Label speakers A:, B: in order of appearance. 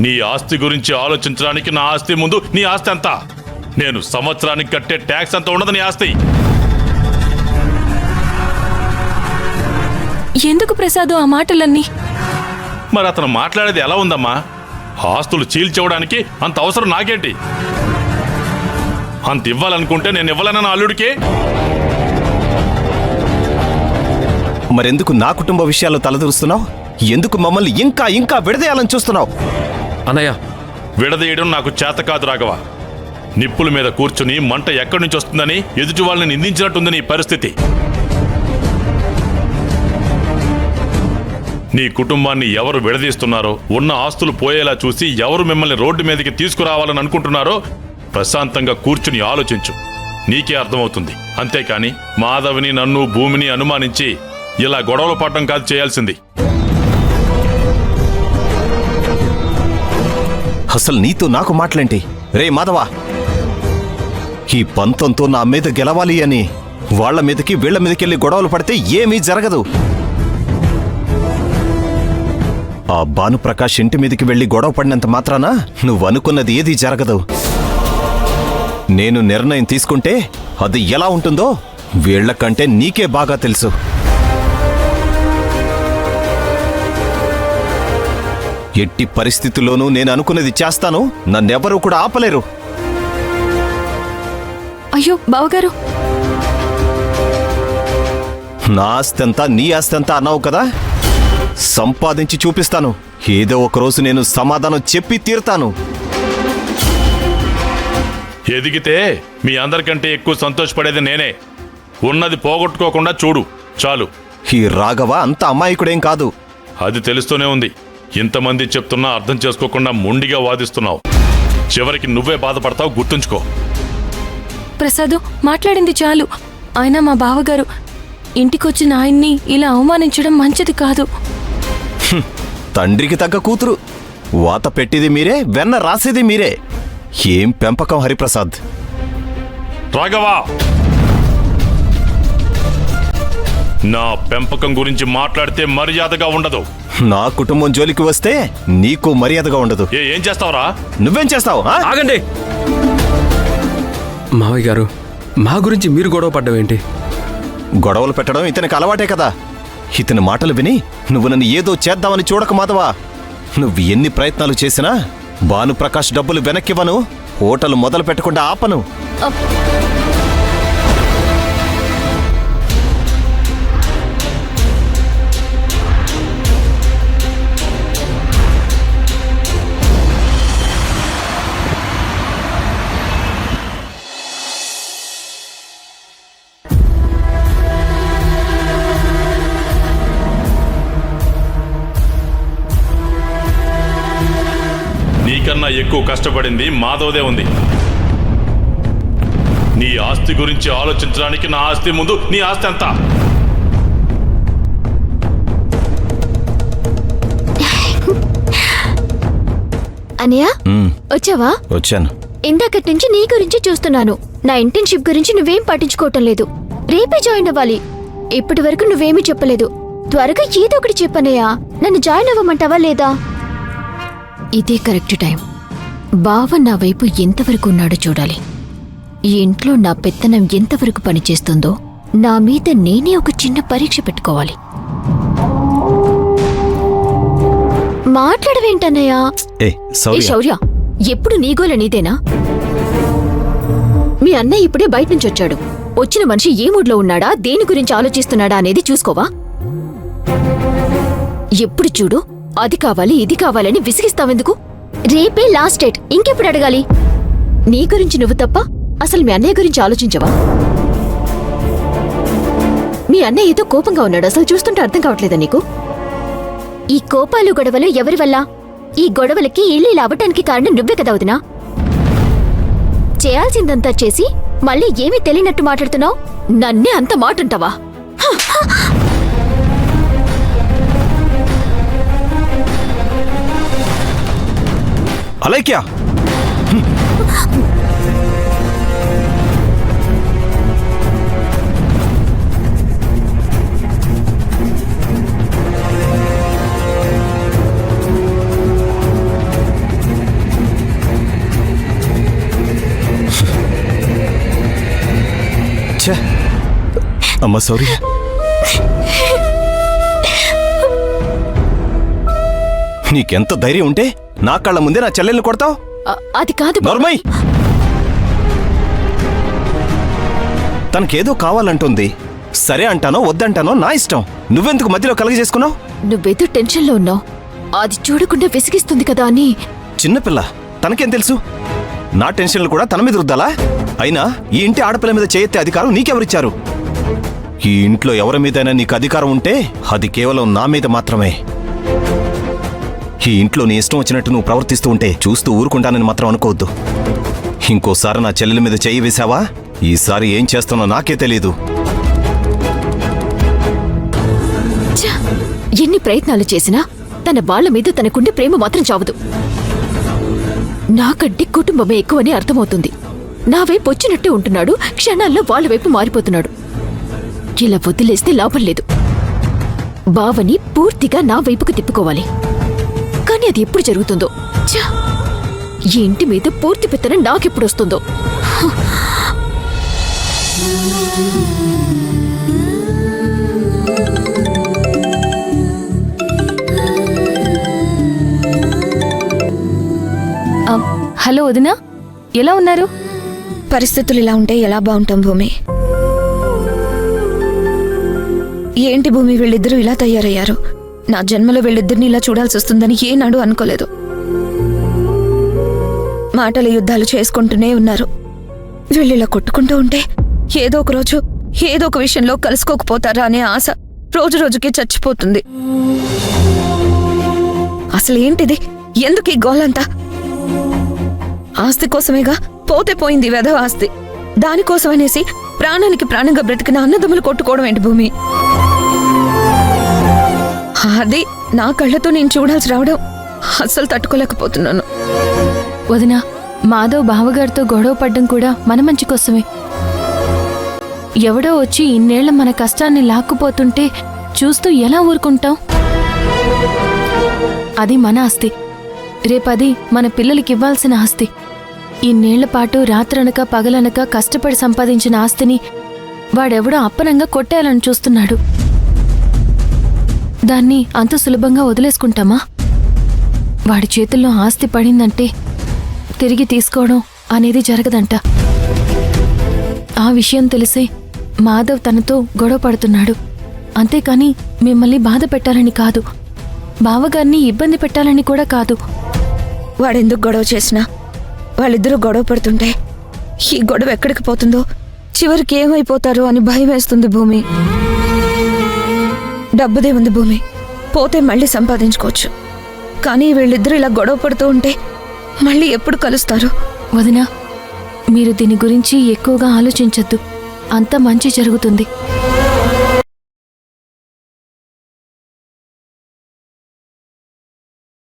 A: నీ ఆస్తి గురించి ఆలోచించడానికి నా ఆస్తి ముందు నీ ఆస్తి ఎంత? నేను సంవత్సరానికి కట్టే ట్యాక్స్ అంత ఉండదు నీ ఆస్తి.
B: ఎందుకు ప్రసాదు ఆ మాటలన్నీ?
A: మరి అతను మాట్లాడేది ఎలా ఉందమ్మా? ఆస్తులు చీల్చవడానికి అంత అవసరం నాకేంటి? అంత ఇవ్వాలనుకుంటే నేను ఇవ్వలేనా నా అల్లుడికి?
C: మరెందుకు నా కుటుంబ విషయాల్లో తలదూరుస్తున్నావు? ఎందుకు మమ్మల్ని ఇంకా ఇంకా విడదీయాలని చూస్తున్నావు?
D: అన్నయ్య,
A: విడదీయడం నాకు చేత కాదు రాఘవ. నిప్పుల మీద కూర్చుని మంట ఎక్కడి నుంచి వస్తుందని ఎదుటి వాళ్ళని నిందించినట్టుంది నీ పరిస్థితి. నీ కుటుంబాన్ని ఎవరు విడదీస్తున్నారో, ఉన్న ఆస్తులు పోయేలా చూసి ఎవరు మిమ్మల్ని రోడ్డు మీదకి తీసుకురావాలని అనుకుంటున్నారో ప్రశాంతంగా కూర్చుని ఆలోచించు. నీకే అర్థమవుతుంది. అంతేకాని మాధవిని, నన్ను, భూమిని అనుమానించి ఇలా గొడవలు పడటం కాదు చేయాల్సింది.
C: అసలు నీతో నాకు మాటలేంటి? రే మాధవా, ఈ పంతంతో నా మీద గెలవాలి అని వాళ్ల మీదకి వీళ్ల మీదకెళ్ళి గొడవలు పడితే ఏమీ జరగదు. ఆ భానుప్రకాష్ ఇంటి మీదకి వెళ్లి గొడవ పడినంత మాత్రాన నువ్వనుకున్నది ఏదీ జరగదు. నేను నిర్ణయం తీసుకుంటే అది ఎలా ఉంటుందో వీళ్లకంటే నీకే బాగా తెలుసు. ఎట్టి పరిస్థితుల్లోనూ నేను అనుకున్నది చేస్తాను. నన్నెవరూ కూడా ఆపలేరు.
B: అయ్యో బావగారు,
C: నా ఆస్తంతా నీ ఆస్తంతా అన్నావు కదా, సంపాదించి చూపిస్తాను. ఏదో ఒకరోజు నేను సమాధానం చెప్పి తీరుతాను.
A: ఎదిగితే మీ అందరికంటే ఎక్కువ సంతోషపడేది నేనే. ఉన్నది పోగొట్టుకోకుండా చూడు చాలు.
C: ఈ రాఘవ అంత అమాయకుడేం కాదు.
A: అది తెలుస్తూనే ఉంది. ఇంతమంది చెప్తున్నా అర్థం చేసుకోకుండా మొండిగా వాదిస్తున్నావు. చివరికి నువ్వే బాధపడతావు, గుర్తుంచుకో.
B: ప్రసాదు మాట్లాడింది చాలు. ఆయన మా బావగారు, ఇంటికొచ్చిన ఆయన్ని ఇలా అవమానించడం మంచిది కాదు.
C: తండ్రికి తగ్గ కూతురు. వాత పెట్టేది మీరే, వెన్న రాసేది మీరే. ఏం పెంపకం హరిప్రసాద్.
A: రాఘవా, నా పెంపకం గురించి మాట్లాడితే మర్యాదగా ఉండదు.
C: నా కుటుంబం జోలికి వస్తే నీకు మర్యాదగా ఉండదు.
A: ఏం చేస్తావురా?
C: నువ్వేం చేస్తావు?
D: ఆగండి. మావయ్య గారు, మా గురించి మీరు గొడవ పడ్డం ఏంటి?
C: గొడవలు పెట్టడం ఇతనికి అలవాటే కదా. ఇతని మాటలు విని నువ్వు నన్ను ఏదో చేద్దామని చూడక మాధవా. నువ్వు ఎన్ని ప్రయత్నాలు చేసినా భానుప్రకాష్ డబ్బులు వెనక్కివ్వను, హోటల్ మొదలు పెట్టకుండా ఆపను.
A: నీకన్నా ఎక్కువ కష్టపడింది మాధవదే ఉంది. నీ ఆస్తి గురించి ఆలోచించడానికి నా ఆస్తి ముందు నీ ఆస్తి ఎంత?
E: అనయ్య, వచ్చావా?
C: వచ్చాను.
E: ఇందాకటి నుంచి నీ గురించి చూస్తున్నాను. నా ఇంటర్న్షిప్ గురించి నువ్వేం పట్టించుకోవటం లేదు. రేపే జాయిన్ అవ్వాలి. ఇప్పటి వరకు నువ్వేమీ చెప్పలేదు. త్వరగా ఏదో ఒకటి చెప్పనయ్యా. నన్ను జాయిన్ అవ్వమంటావా లేదా? ఇదే కరెక్ట్ టైం. బావ నా వైపు ఎంతవరకు ఉన్నాడో చూడాలి. ఈ ఇంట్లో నా పెత్తనం ఎంతవరకు పనిచేస్తుందో నా మీద నేనే ఒక చిన్న పరీక్ష పెట్టుకోవాలి. మాట్లాడవేంటన్నయ్యా? శౌర్య, ఎప్పుడు నీ గోల నీదేనా? మీ అన్నయ్య ఇప్పుడే బయట నుంచి వచ్చాడు. వచ్చిన మనిషి ఏ మూడ్లో ఉన్నాడా, దేని గురించి ఆలోచిస్తున్నాడా అనేది చూసుకోవా? ఎప్పుడు చూడు అది కావాలి ఇది కావాలని విసిగిస్తావెందుకు? రేపే లాస్ట్ డేట్. ఇంకెప్పుడు అడగాలి? నీ గురించి నువ్వు తప్ప అసలు మీ అన్నయ్య గురించి ఆలోచించవా? మీ అన్నయ్య ఏదో కోపంగా ఉన్నాడు. అసలు చూస్తుంటే అర్థం కావట్లేదా నీకు? ఈ కోపాలు గొడవలు ఎవరి వల్ల? ఈ గొడవలకి ఇల్లు ఇలా అవ్వటానికి కారణం నువ్వే కదా వదినా. చేయాల్సిందంతా చేసి మళ్ళీ ఏమీ తెలియనట్టు మాట్లాడుతున్నావు. నన్నే అంత మాటుంటావా?
C: అలైక్య, అమ్మ సారీ. నీకెంత ధైర్యం ఉంటే నా కళ్ళ ముందే నా చెల్లెల్ని కొడతావు?
E: అది కాదు బావ.
C: నోర్మై! తనకేదో కావాలంటుంది. సరే అంటానో వద్దంటానో నా ఇష్టం. నువ్వెందుకు మధ్యలో కలగజేసుకున్నావు?
E: నువ్వేదో టెన్షన్లో ఉన్నావు. అది చూడకుండా విసిగిస్తుంది కదా అని.
C: చిన్నపిల్ల, తనకేం తెలుసు? నా టెన్షన్లు కూడా తన మీద రుద్దాలా? అయినా ఈ ఇంటి ఆడపిల్ల మీద చేయెత్తే అధికారం నీకెవరిచ్చారు? ఈ ఇంట్లో ఎవరి మీదైనా నీకు అధికారం ఉంటే అది కేవలం నా మీద మాత్రమే. ఈ ఇంట్లో నీ ఇష్టం వచ్చినట్టు నువ్వు ప్రవర్తిస్తూ ఉంటే చూస్తూ ఊరుకుంటానని మాత్రం అనుకోవద్దు. ఇంకోసారి నా చెల్లెల మీద చెయ్యి వేశావా, ఈసారి ఏం చేస్తానో నాకే తెలీదు.
E: ఛ! ఎన్ని ప్రయత్నాలు చేసినా తన వాళ్ళ మీద తనకుండే ప్రేమ మాత్రం చావదు. నాకంటే కుటుంబమే ఎక్కువని అర్థమవుతుంది. నా వైపు వచ్చినట్టే ఉంటున్నాడు, క్షణాల్లో వాళ్ళ వైపు మారిపోతున్నాడు. ఇలా వదిలేస్తే లాభం లేదు. బావని పూర్తిగా నా వైపుకు తిప్పుకోవాలి. కానీ అది ఎప్పుడు జరుగుతుందో? ఛ! ఈ ఇంటి మీద పూర్తి పెత్తనం నాకెప్పుడు వస్తుందో?
B: హలో వదినా, ఎలా ఉన్నారు?
F: పరిస్థితులు ఇలా ఉంటే ఎలా బాగుంటాం భూమి? ఏంటి భూమి, వీళ్ళిద్దరూ ఇలా తయారయ్యారు? నా జన్మలో వీళ్ళిద్దరిని ఇలా చూడాల్సి వస్తుందని ఏనాడు అనుకోలేదు. మాటల యుద్ధాలు చేసుకుంటూనే ఉన్నారు. వీళ్ళిలా కొట్టుకుంటూ ఉంటే ఏదో ఒక రోజు ఏదో ఒక విషయంలో కలుసుకోకపోతారా అనే ఆశ రోజు రోజుకి చచ్చిపోతుంది. అసలు ఏంటిది? ఎందుకు ఈ గోలంతా? ఆస్తి కోసమేగా, పోతే పోయింది వెధవ ఆస్తి. దానికోసమనేసి ప్రాణానికి ప్రాణంగా బ్రతికిన అన్నదమ్ములు కొట్టుకోవడం ఏంటి భూమి? అది నా కళ్ళతో నేను చూడాల్సి రావడం అస్సలు తట్టుకోలేకపోతున్నాను.
B: వదినా, మాధవ్ బావగారితో గొడవ పడ్డం కూడా మన మంచి కోసమే. ఎవడో వచ్చి ఇన్నేళ్ల మన కష్టాన్ని లాక్కుపోతుంటే చూస్తూ ఎలా ఊరుకుంటాం? అది మన ఆస్తి. రేపది మన పిల్లలకి ఇవ్వాల్సిన ఆస్తి. ఇన్నేళ్ల పాటు రాత్రనక పగలనక కష్టపడి సంపాదించిన ఆస్తిని వాడెవడో అప్పనంగా కొట్టేయాలని చూస్తున్నాడు. దాన్ని అంత సులభంగా వదిలేసుకుంటామా? వాడి చేతుల్లో ఆస్తి పడిందంటే తిరిగి తీసుకోవడం అనేది జరగదంట. ఆ విషయం తెలిసే మాధవ్ తనతో గొడవ పడుతున్నాడు. అంతేకాని మిమ్మల్ని బాధ పెట్టాలని కాదు, బావగారిని ఇబ్బంది పెట్టాలని కూడా కాదు.
F: వాడెందుకు గొడవ చేసినా వాళ్ళిద్దరూ గొడవ పడుతుంటే ఈ గొడవ ఎక్కడికి పోతుందో, చివరికి ఏమైపోతారో అని భయం వేస్తుంది భూమి. డబ్బుదే ఉంది భూమి, పోతే మళ్ళీ సంపాదించుకోవచ్చు. కానీ వీళ్ళిద్దరూ ఇలా గొడవ పడుతూ ఉంటే మళ్ళీ ఎప్పుడు కలుస్తారు?
B: వదినా, మీరు దీని గురించి ఎక్కువగా ఆలోచించొద్దు. అంత మంచి జరుగుతుంది.